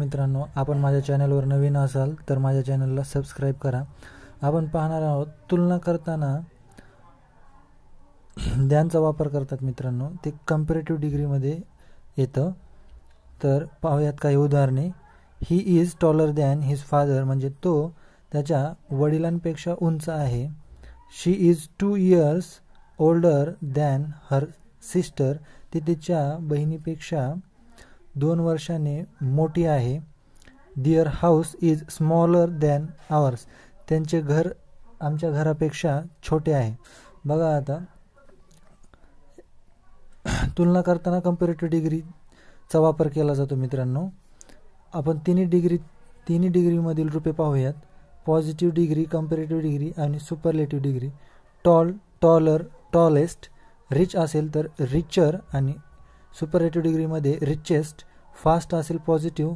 मित्रांनो, आपण माझ्या चॅनलवर नवीन असाल तर माझ्या चॅनलला सबस्क्राइब करा। आपण पाहणार आहोत तुलना करताना द्यांचा वापर करतात मित्रांनो, ते कंपॅरेटिव्ह डिग्रीमध्ये येतं। तर पाहूयात काही उदाहरणे। He is taller than his father, म्हणजे तो त्याच्या वडिलांपेक्षा उंच आहे। She is 2 years older than her sister, ती तिच्या बहिणीपेक्षा 2 वर्षांनी मोठी आहे। Their house is smaller than ours, त्यांचे घर आमच्या घरापेक्षा छोटे आहे। बघा आता तुलना करताना कंपॅरेटिव्ह डिग्रीचा वापर केला जातो मित्रांनो। आपण तिन्ही डिग्री मधील रूपे पाहूयात। पॉझिटिव्ह डिग्री, कंपॅरेटिव्ह डिग्री आणि superlative degree. Tall, taller, tallest. Rich असेल तर रिचर आणि सुपरलेटिव्ह डिग्री मध्ये रिचेस्ट। फास्ट असेल पॉझिटिव्ह,